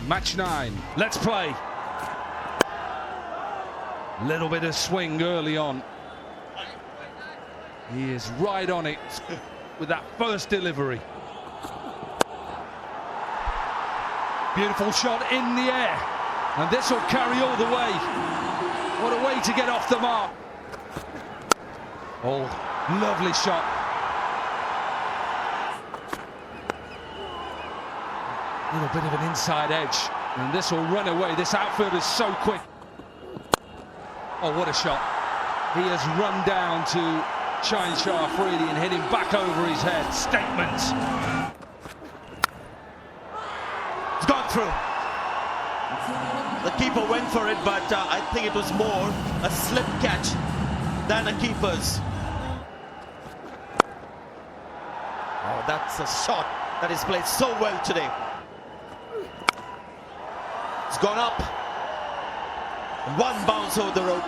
Match 9. Let's play. Little bit of swing early on. He is right on it with that first delivery. Beautiful shot in the air. And this will carry all the way. What a way to get off the mark. Oh, lovely shot. A little bit of an inside edge. And this will run away. This outfield is so quick. Oh, what a shot. He has run down to Shah Afridi and hit him back over his head. Statement. It's gone through. The keeper went for it, but I think it was more a slip catch than a keeper's. Oh, that's a shot that is played so well today. It's gone up. One bounce over the rope.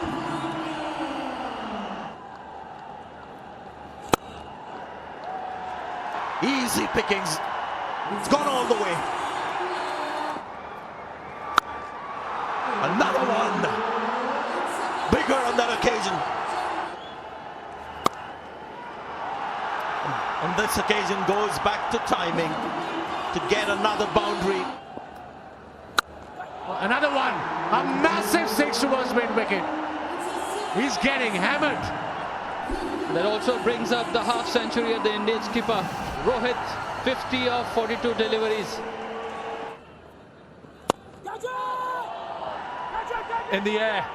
Easy pickings. It's gone all the way. Another one. Bigger on that occasion. On this occasion goes back to timing to get another boundary. Another one. A massive six towards mid-wicket. He's getting hammered. That also brings up the half century at the Indian skipper. Rohit, 50 of 42 deliveries. In the air,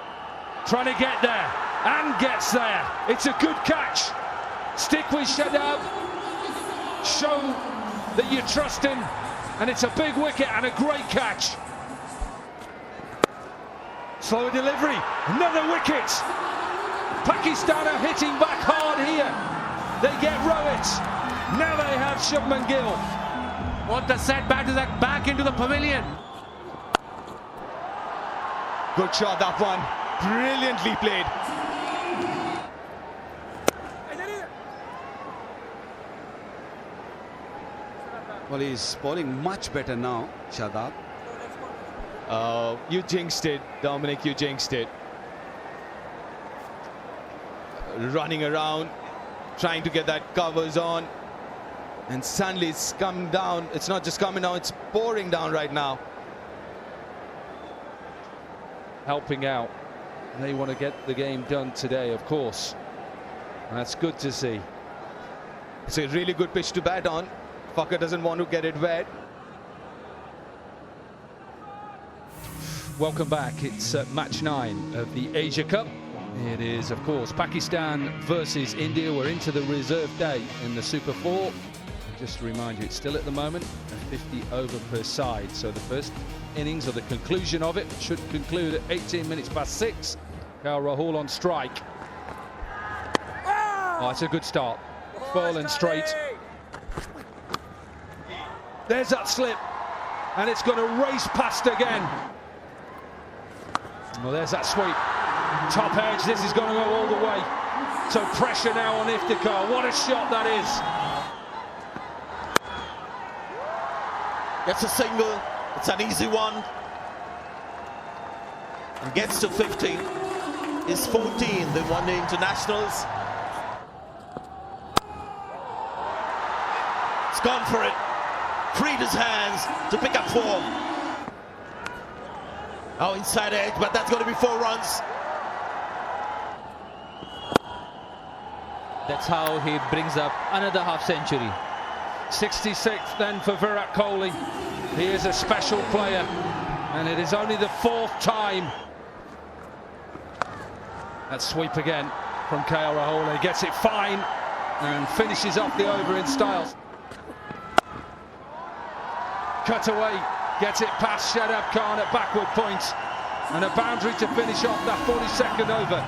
trying to get there, and gets there. It's a good catch. Stick with Shadab. Show that you trust him, and it's a big wicket and a great catch. Slow delivery, another wicket. Pakistan are hitting back hard here. They get Rohit. Now they have Shubman Gill. What the setback is that back into the pavilion. Good shot, that one. Brilliantly played. Well, he's bowling much better now, Shadab. You jinxed it, Dominic, you jinxed it. Running around, trying to get that covers on. And suddenly it's come down. It's not just coming down, it's pouring down right now. Helping out. They want to get the game done today, of course. And that's good to see. It's a really good pitch to bat on. Fucker doesn't want to get it wet. Welcome back. It's match 9 of the Asia Cup. It is, of course, Pakistan versus India. We're into the reserve day in the Super 4. And just to remind you, it's still at the moment a 50 over per side. So the first innings, or the conclusion of it, should conclude at 18 minutes past 6. KL Rahul on strike. Oh, it's a good start. Full and straight. There's that slip. And it's going to race past again. Well, there's that sweep. Top edge. This is going to go all the way. So pressure now on Iftikhar. What a shot that is. Gets a single. It's an easy one. And gets to 50. Is 14. They won the internationals. It's gone for it. Freed his hands to pick up form. Oh, inside edge, but that's going to be 4 runs. That's how he brings up another half century. 66th then for Virat Kohli. He is a special player, and it is only the 4th time. That sweep again from KL Rahul. He gets it fine and finishes off the over in style. Cut away, gets it past Shadab Khan at backward point, and a boundary to finish off that 42nd over.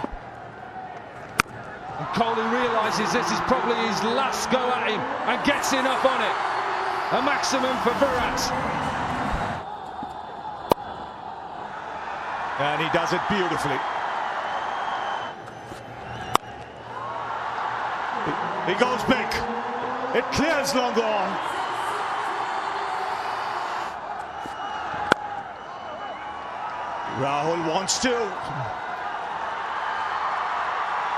And Kohli realises this is probably his last go at him and gets enough on it. A maximum for Virat. And he does it beautifully. He goes big. It clears long on. Rahul wants to.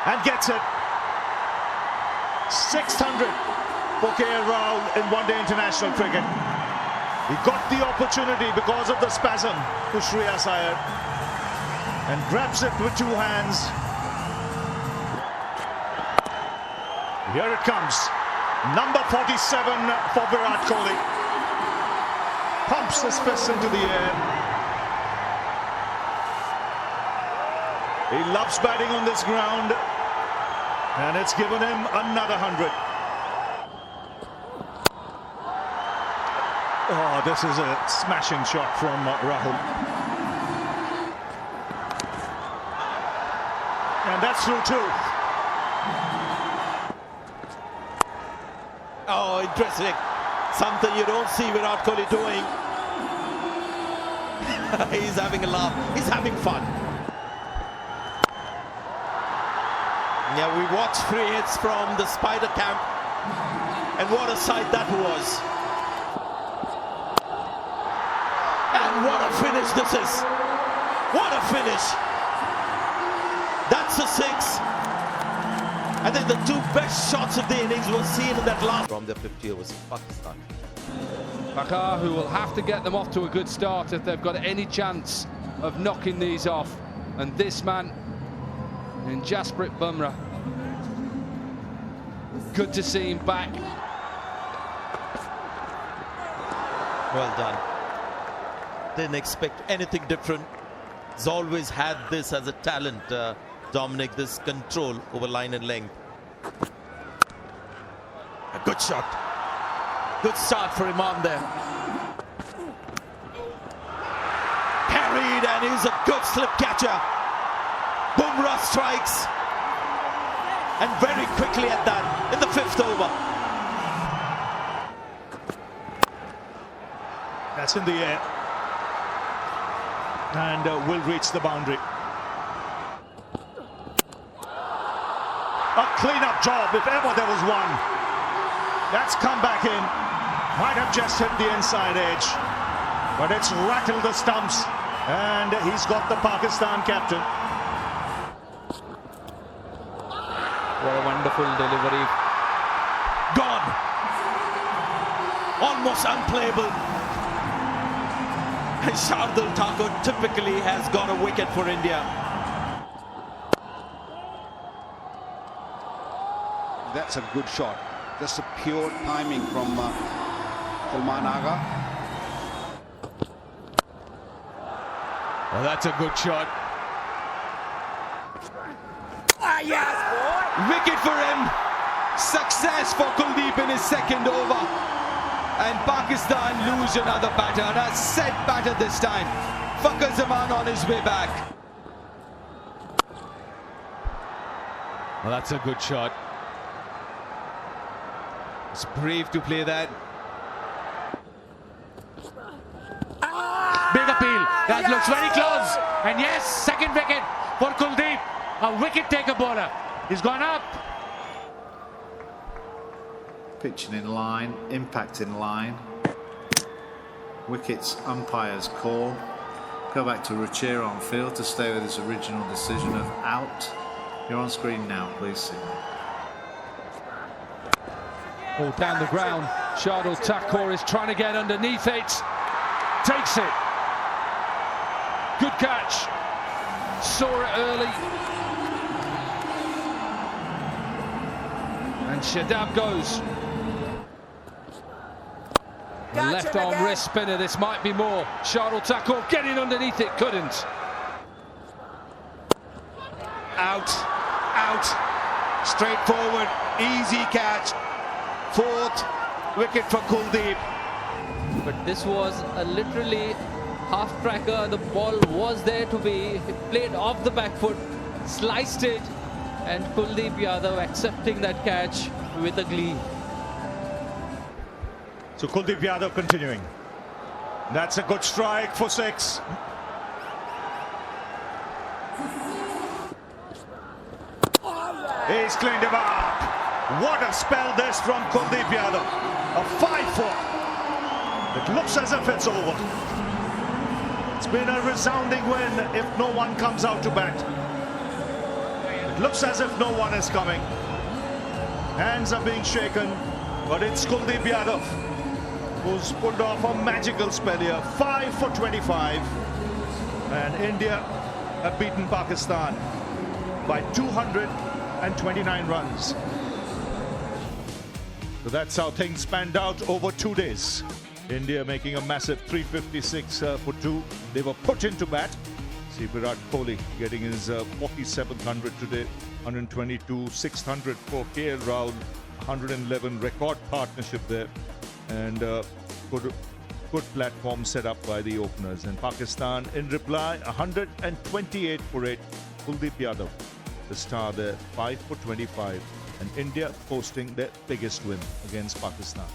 And gets it. 600 for KL Rahul in one-day international cricket. He got the opportunity because of the spasm to Shreyas Iyer and grabs it with two hands. Here it comes. Number 47 for Virat Kohli. Pumps his fist into the air. He loves batting on this ground, and it's given him another 100. Oh, this is a smashing shot from Rahul. And that's through two. Oh, interesting. Something you don't see Virat Kohli doing. He's having a laugh. He's having fun. Yeah, we watched 3 hits from the Spider camp. And what a sight that was. And what a finish this is. What a finish. That's a 6. I think the 2 best shots of the innings were seen in that last. From the 50 overs, Pakistan. Pakistan, who will have to get them off to a good start if they've got any chance of knocking these off. And this man in Jasprit Bumrah. Good to see him back. Well done. Didn't expect anything different. He's always had this as a talent, Dominic, this control over line and length. A good shot. Good start for Imam there. Carried, and he's a good slip catcher. Bumrah strikes. And very quickly at that, in the 5th over. That's in the air. And will reach the boundary. A clean-up job, if ever there was one. That's come back in. Might have just hit the inside edge. But it's rattled the stumps. And he's got the Pakistan captain. What a wonderful delivery. Gone. Almost unplayable. And Shardul Thakur typically has got a wicket for India. That's a good shot. Just a pure timing from Salman Agha. Well, that's a good shot. Wicket for him. Success for Kuldeep in his 2nd over. And Pakistan lose another batter, and a set batter this time. Fakhar Zaman on his way back. Well, that's a good shot. It's brave to play that. Big appeal. That looks very close. And yes, 2nd wicket for Kuldeep. A wicket taker bowler. He's gone up. Pitching in line, impact in line. Wickets, umpire's call. Go back to Ruchir on field to stay with his original decision of out. You're on screen now, please see. All down the ground. Shardul Thakur is trying to get underneath it. Takes it. Good catch. Saw it early. And Shadab goes. The left arm wrist spinner. This might be more. Shardul Thakur getting underneath it. Couldn't. Out. Out. Straightforward. Easy catch. 4th wicket for Kuldeep. But this was a literally half cracker. The ball was there to be. It played off the back foot, sliced it, and Kuldeep Yadav accepting that catch with a glee. So Kuldeep Yadav continuing. That's a good strike for 6. He's cleaned him up. What a spell this from Kuldeep Yadav. A 5-4. It looks as if it's over. It's It's been a resounding win if no one comes out to bat. It looks as if no one is coming. Hands are being shaken, but it's Kuldeep Yadav who's pulled off a magical spell here. 5 for 25. And India have beaten Pakistan by 229 runs. So that's how things panned out over 2 days. India making a massive 356 for 2. They were put into bat. See Virat Kohli getting his 4700 today, 122, 600 for KL Rahul, 111 record partnership there, and good platform set up by the openers. And Pakistan in reply, 128 for 8. Kuldeep Yadav, the star there, 5 for 25. And India posting their biggest win against Pakistan.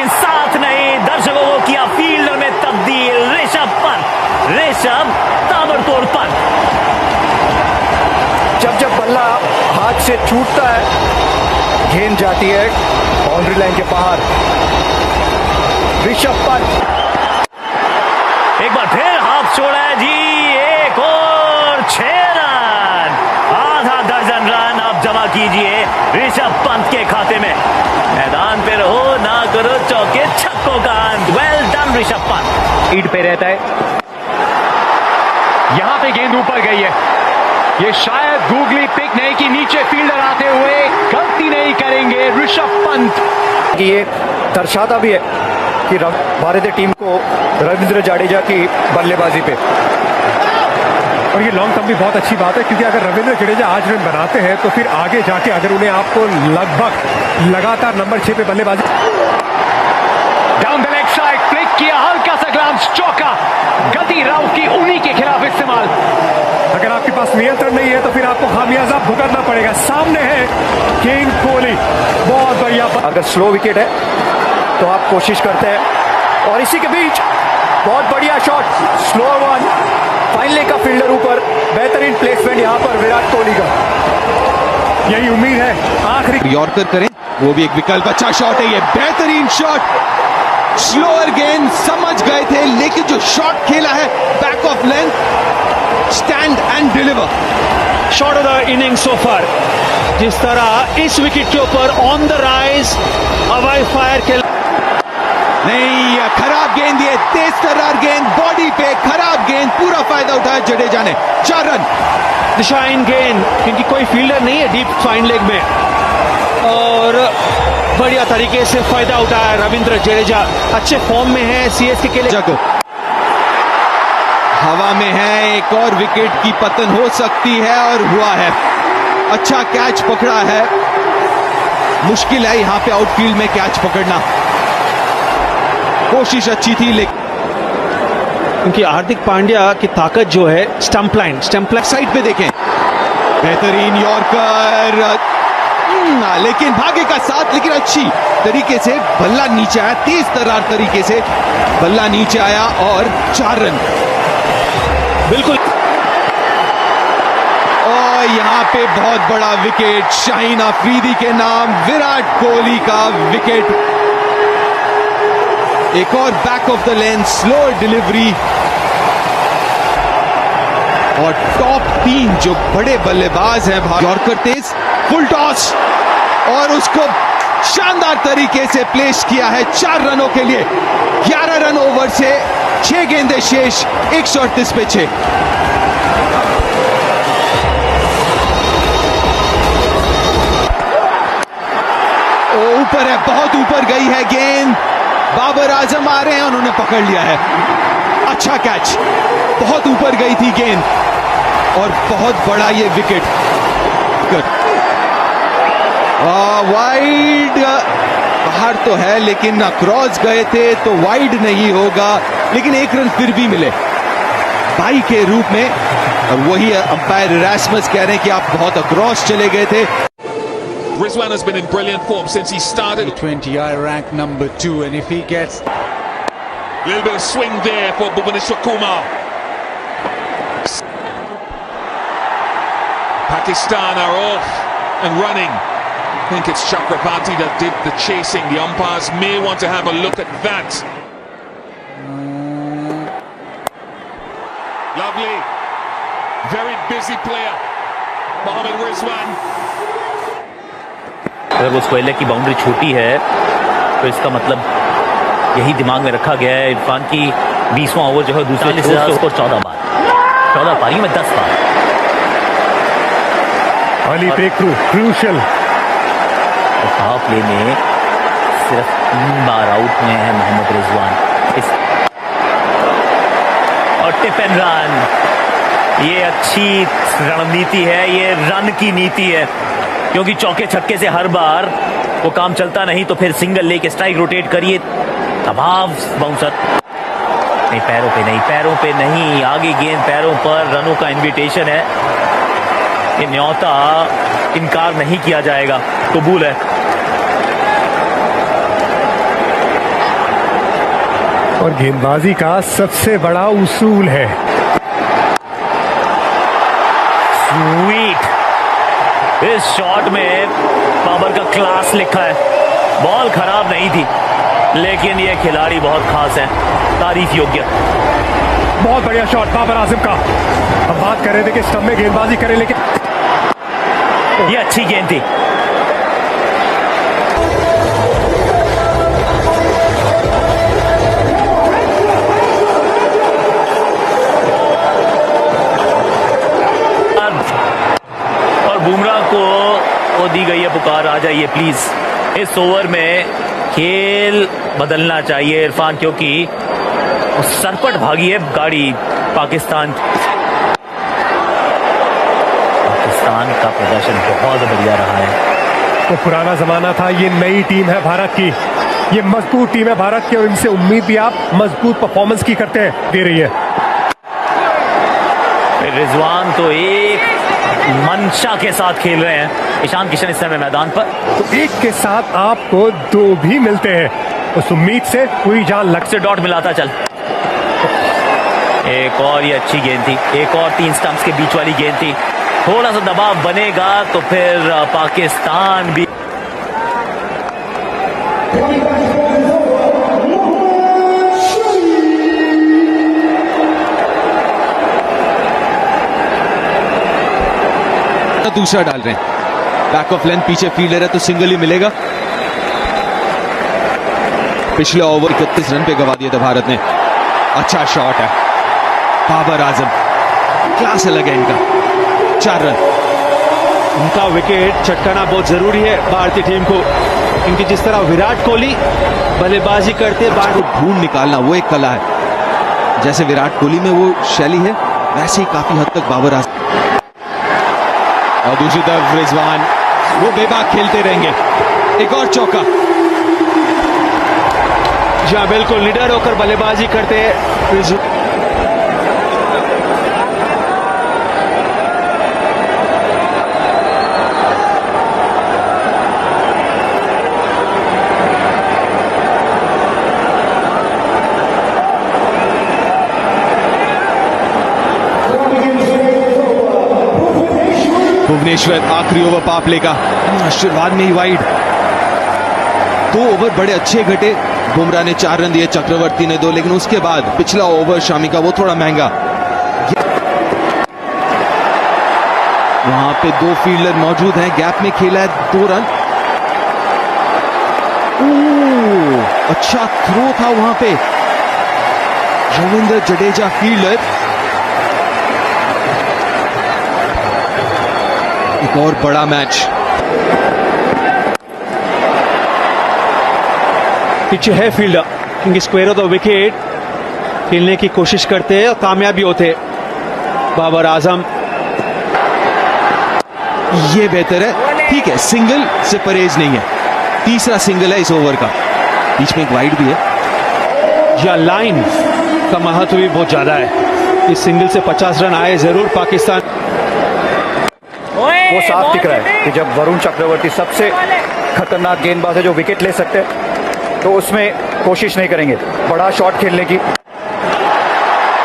साथ नहीं, दर्शकों को किया fielder में तब्दील। ऋषभ ताबड़तोड़ पंत। जब बल्ला हाथ से छूटता है, गेंद जाती है बाउंड्री लाइन के बाहर। ऋषभ पंत एक बार फिर हाथ छोड़ा है जी, एक और 6 रन, आधा दर्जन रन अब जमा कीजिए ऋषभ पंत के खाते में। मैदान पे रहो, ना करो चौके छक्कों का अंत। Well done Rishabh Pant. Lead पे रहता है, यहां पे गेंद ऊपर गई है। ये शायद गूगली पिक नहीं कि नीचे फील्डर आते हुए गलती नहीं करेंगे ऋषभ पंत। ये दर्शाता भी है कि भारतीय टीम को रविंद्र जडेजा की बल्लेबाजी पे, और ये लॉन्ग टर्म भी बहुत अच्छी बात है, क्योंकि अगर रविंद्र जडेजा आज रन बनाते हैं तो फिर आगे जाके अगर उन्हें आपको लगभग लगातार नंबर 6 पे बल्लेबाजी। Down the leg side flick किया, हल्का सा ग्लांस, चौका। गति राव की उन्हीं के खिलाफ इस्तेमाल। अगर आपके पास नियंत्रण नहीं है तो फिर आपको खामियाजा भुगतना पड़ेगा। सामने है किंग कोहली, बहुत बढ़िया। अगर स्लो विकेट है तो आप कोशिश करते हैं, और इसी के बीच बहुत बढ़िया shot, slow one, fine leg का फील्डर ऊपर, बेहतरीन प्लेसमेंट यहां पर विराट कोहली का। यही उम्मीद है आखिरी यॉर्कर करें, वो भी एक विकल्प। अच्छा शॉट है ये, बेहतरीन शॉट। स्लोअर गेंद समझ गए थे, लेकिन जो शॉट खेला है back of length, stand and deliver. Shot of the inning so far. जिस तरह इस विकेट के ऊपर ऑन द राइज हवाई फायर के नहीं, खराब गेंद, ये तेज तर्रार गेंद, बॉडी पे खराब गेंद, पूरा फायदा उठाया जडेजा ने। 4 रन। दिशाहीन गेंद, क्योंकि कोई फील्डर नहीं है डीप फाइन लेग में, और बढ़िया तरीके से फायदा उठाया रविंद्र जडेजा। अच्छे फॉर्म में है सीएसके के लिए। जगो हवा में है, एक और विकेट की पतन हो सकती है, और हुआ है। अच्छा कैच पकड़ा है, मुश्किल है यहां पे आउटफील्ड में कैच पकड़ना। कोशिश अच्छी थी, लेकिन क्योंकि हार्दिक पांड्या की ताकत जो है स्टंप लाइन साइड पे देखें, बेहतरीन यॉर्कर, लेकिन भाग्य का साथ, लेकिन अच्छी तरीके से बल्ला नीचे आया, तेज तर्रार तरीके से बल्ला नीचे आया, और 4 रन। बिल्कुल। और यहां पे बहुत बड़ा विकेट, शाहीन अफरीदी के नाम, विराट कोहली का विकेट। एक और back of the length slow delivery, और टॉप 3 जो बड़े बल्लेबाज हैं, यॉर्कर तेज, फुल टॉस, और उसको शानदार तरीके से प्लेस किया है 4 रनों के लिए। 11 रन ओवर से 6 गेंदें शेष, 138 पे 6। ऊपर है, बहुत ऊपर गई है गेंद, बाबर आजम आ रहे हैं, उन्होंने पकड़ लिया है। अच्छा कैच, बहुत ऊपर गई थी गेंद, और बहुत बड़ा ये विकेट। वाइड बाहर तो है, लेकिन क्रॉस गए थे तो वाइड नहीं होगा। लेकिन 1 रन फिर भी मिले बाई के रूप में। और वही अंपायर इरास्मस कह रहे हैं कि आप बहुत अक्रॉस चले गए थे। Rizwan has been in brilliant form since he started. 20i ranked number 2, and if he gets A little bit of swing there for Bhuvaneshwar Kumar. Pakistan are off and running. I think it's Chakrabarti that did the chasing. The umpires may want to have a look at that. Lovely. Very busy player. Mohammad Rizwan. अगर वो square leg की boundary छोटी है तो इसका मतलब यही दिमाग में रखा गया है। इरफान की 20वां ओवर जो है दूसरे स्कोर 14 बार 14 पारी में 10 बार। Early breakthrough crucial. Power play में सिर्फ 3 बार आउट हुए हैं मोहम्मद रिजवान। और टिप एंड रन, ये अच्छी रणनीति है, ये रन की नीति है, क्योंकि चौके छक्के से हर बार वो काम चलता नहीं तो फिर सिंगल लेके स्ट्राइक रोटेट करिए, तबाह बाउंसर। नहीं, पैरों पे नहीं, पैरों पे नहीं, आगे गेंद पैरों पर, रनों का इनविटेशन है, ये न्योता इनकार नहीं किया जाएगा, कबूल है। और गेंदबाजी का सबसे बड़ा उसूल है स्वीट। इस शॉट में बाबर का क्लास लिखा है। बॉल खराब नहीं थी, लेकिन ये खिलाड़ी बहुत खास है, तारीफ योग्य। बहुत बढ़िया शॉट बाबर आजम का। हम बात कर रहे थे कि स्टंप में गेंदबाजी करें, लेकिन ये अच्छी गेंद थी। और बुमराह को दी गई है पुकार, आ जाइए प्लीज। इस ओवर में खेल बदलना चाहिए इरफान, क्योंकि सरपट भागी है गाड़ी पाकिस्तान का प्रदर्शन बहुत बढ़िया रहा है। वो पुराना जमाना था, ये नई टीम है भारत की, ये मजबूत टीम है भारत की, और इनसे उम्मीद भी आप मजबूत परफॉर्मेंस की करते हैं, दे रही है। रिजवान तो एक मंशा के साथ खेल रहे हैं। ईशान किशन इस समय मैदान पर, तो एक के साथ आपको 2 भी मिलते हैं, उस उम्मीद से पूरी जान लग से डॉट मिलाता चल। एक और ये अच्छी गेंद थी, एक और 3 स्टंप्स के बीच वाली गेंद थी। थोड़ा सा दबाव बनेगा तो फिर पाकिस्तान भी दूसरा डाल रहे हैं, बैक ऑफ लेंथ, पीछे फील्डर है तो सिंगल ही मिलेगा। पिछले ओवर 31 रन पे गवा दिया था भारत ने। अच्छा शॉट है बाबर आजम, क्लास अलग है इनका, 4 रन। उनका विकेट चटकाना बहुत जरूरी है भारतीय टीम को, क्योंकि जिस तरह विराट कोहली बल्लेबाजी करते को ढूंढ निकालना वो एक कला है। जैसे विराट कोहली में वो शैली है, वैसे ही काफी हद तक बाबर आजम। और दूसरी तरफ रिजवान, वो बेबाक खेलते रहेंगे। एक और चौका। जहां बिल्कुल लीडर होकर बल्लेबाजी करते हैं। भुवनेश्वर आखिरी ओवर पावर प्ले का, शुरुआत में ही वाइड। 2 ओवर बड़े अच्छे घटे, बुमराह ने 4 रन दिए, चक्रवर्ती ने 2, लेकिन उसके बाद पिछला ओवर शामी का वो थोड़ा महंगा। वहां पे 2 फील्डर मौजूद हैं, गैप में खेला है 2 रन। अच्छा थ्रो था वहां पे, रविंद्र जडेजा फील्डर। एक और बड़ा मैच। पीछे है फील्डर, क्योंकि स्क्वायर ऑफ द विकेट खेलने की कोशिश करते हैं और कामयाब भी होते हैं बाबर आजम। ये बेहतर है, ठीक है, सिंगल से परहेज नहीं है। तीसरा सिंगल है इस ओवर का, बीच में एक वाइड भी है। या लाइन का महत्व भी बहुत ज्यादा है। इस सिंगल से 50 रन आए जरूर पाकिस्तान। वो साफ दिख रहा है कि जब वरुण चक्रवर्ती सबसे खतरनाक गेंदबाज है जो विकेट ले सकते हैं, तो उसमें कोशिश नहीं करेंगे बड़ा शॉट खेलने की।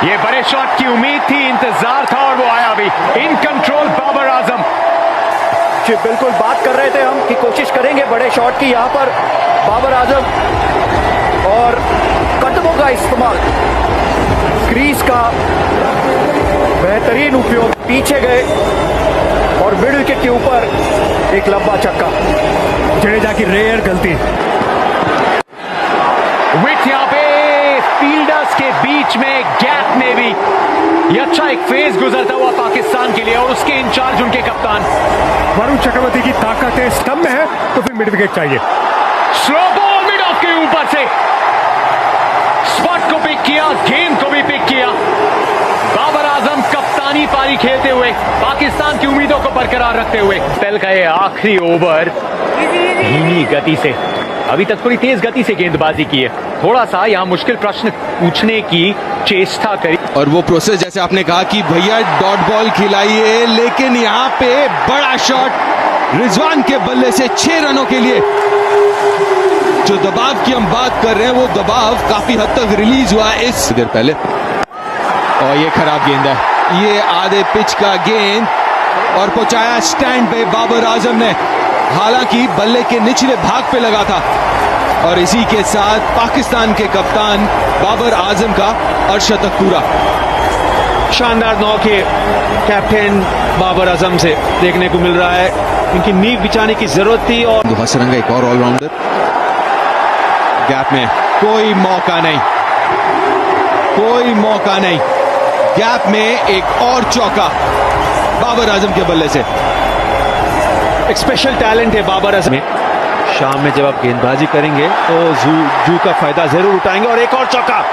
ये बड़े शॉट की उम्मीद थी, इंतजार था और वो आया भी। In control Babar Azam. जी बिल्कुल, बात कर रहे थे हम कि कोशिश करेंगे बड़े शॉट की। यहाँ पर बाबर आजम और कदमों का इस्तेमाल, क्रीज का बेहतरीन उपयोग, पीछे गए और मिड विकेट के ऊपर एक लंबा छक्का। जडेजा की रेयर गलती। विट यहाँ पे फील्डर्स के बीच में गैप में भी ये अच्छा एक फेज गुजरता हुआ पाकिस्तान के लिए, और उसके इंचार्ज उनके कप्तान वरुण चक्रवर्ती की ताकत है, स्टंप में है तो फिर मिड विकेट चाहिए। स्लो बॉल मिड ऑफ के ऊपर से स्पॉट को पिक किया, गेंद को भी पिक किया। बाबर आजम कप्तानी पारी खेलते हुए पाकिस्तान की उम्मीदों को बरकरार रखते हुए। स्पेल का ये आखिरी ओवर धीमी गति से, अभी तक थोड़ी तेज गति से गेंदबाजी की है। थोड़ा सा यहाँ मुश्किल प्रश्न पूछने की चेष्टा करी, और वो प्रोसेस जैसे आपने कहा कि भैया डॉट बॉल खिलाइए, लेकिन यहाँ पे बड़ा शॉट रिजवान के बल्ले से 6 रनों के लिए। जो दबाव की हम बात कर रहे हैं वो दबाव काफी हद तक रिलीज हुआ है इस देर पहले। और ये खराब गेंद है, ये आधे पिच का गेंद, और पहुंचाया स्टैंड पे बाबर आजम ने। हालांकि बल्ले के निचले भाग पे लगा था, और इसी के साथ पाकिस्तान के कप्तान बाबर आजम का अर्धशतक पूरा। शानदार 9 के कैप्टन बाबर आजम से देखने को मिल रहा है। इनकी नींव बिछाने की जरूरत थी। और हसरंगा एक और ऑलराउंडर, गैप में कोई मौका नहीं, कोई मौका नहीं। गैप में एक और चौका बाबर आजम के बल्ले से। एक स्पेशल टैलेंट है बाबर आजम में। शाम में जब आप गेंदबाजी करेंगे तो जू का फायदा जरूर उठाएंगे। और एक और चौका,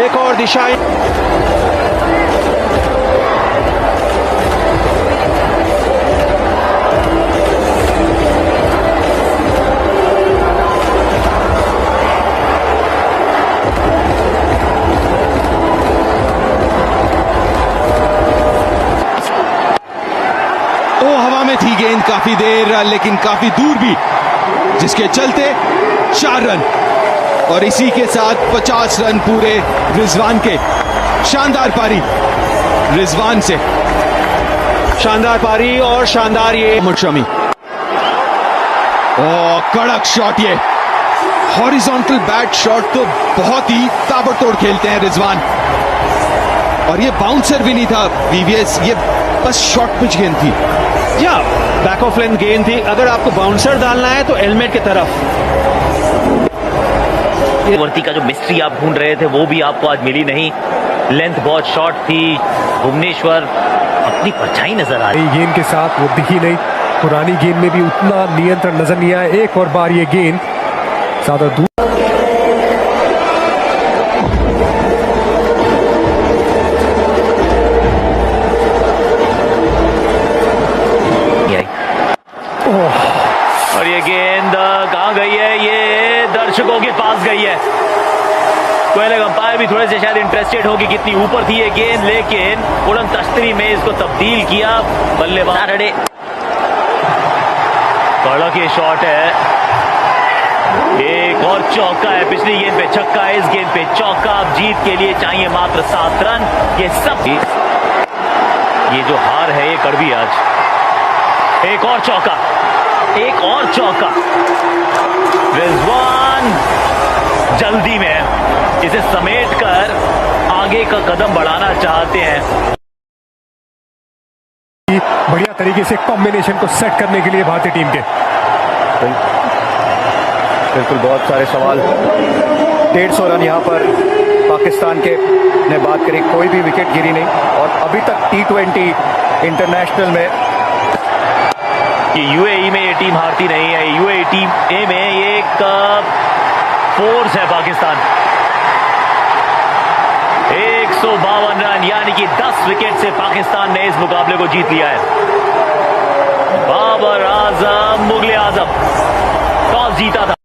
एक और दिशा। थी गेंद काफी देर, लेकिन काफी दूर भी, जिसके चलते 4 रन, और इसी के साथ 50 रन पूरे रिजवान के। शानदार पारी रिजवान से, शानदार पारी और शानदार ये मोहम्मद शमी। ओ कड़क शॉट, ये हॉरिजॉन्टल बैट शॉट तो बहुत ही ताबड़तोड़ खेलते हैं रिजवान। और ये बाउंसर भी नहीं था वीवीएस, ये बस शॉर्ट पिच गेंद थी, या बैक ऑफ लेंथ गेंद थी। अगर आपको बाउंसर डालना है तो हेलमेट की तरफ। वर्ती का जो मिस्ट्री आप ढूंढ रहे थे वो भी आपको आज मिली नहीं। लेंथ बहुत शॉर्ट थी, भुवनेश्वर अपनी परछाई नजर आ रही। गेंद के साथ वो दिखी नहीं, पुरानी गेंद में भी उतना नियंत्रण नजर नहीं आया। एक और बार ये गेंद ज्यादा दूर। और ये गेंद कहाँ गई है? ये दर्शकों के पास गई है। कोई अलग अंपायर भी थोड़े से शायद इंटरेस्टेड होगी कितनी ऊपर थी ये गेंद, लेकिन उड़न तश्तरी में इसको तब्दील किया बल्लेबाज। कड़क ये शॉट है, एक और चौका है। पिछली गेंद पे छक्का है, इस गेंद पे चौका। अब जीत के लिए चाहिए मात्र 7 रन। ये सब, ये जो हार है ये कड़वी आज। एक और चौका, एक और चौका। रिजवान जल्दी में इसे समेटकर आगे का कदम बढ़ाना चाहते हैं। बढ़िया तरीके से कॉम्बिनेशन को सेट करने के लिए भारतीय टीम के। बिल्कुल, बहुत सारे सवाल। 150 रन यहाँ पर पाकिस्तान के ने बात करी, कोई भी विकेट गिरी नहीं। और अभी तक T20 इंटरनेशनल में कि यूएई में ये टीम हारती नहीं है। यूएई टीम ए में ये एक फोर्स है पाकिस्तान। 152 रन यानी कि 10 विकेट से पाकिस्तान ने इस मुकाबले को जीत लिया है। बाबर आजम, मुगले आजम टॉस जीता था,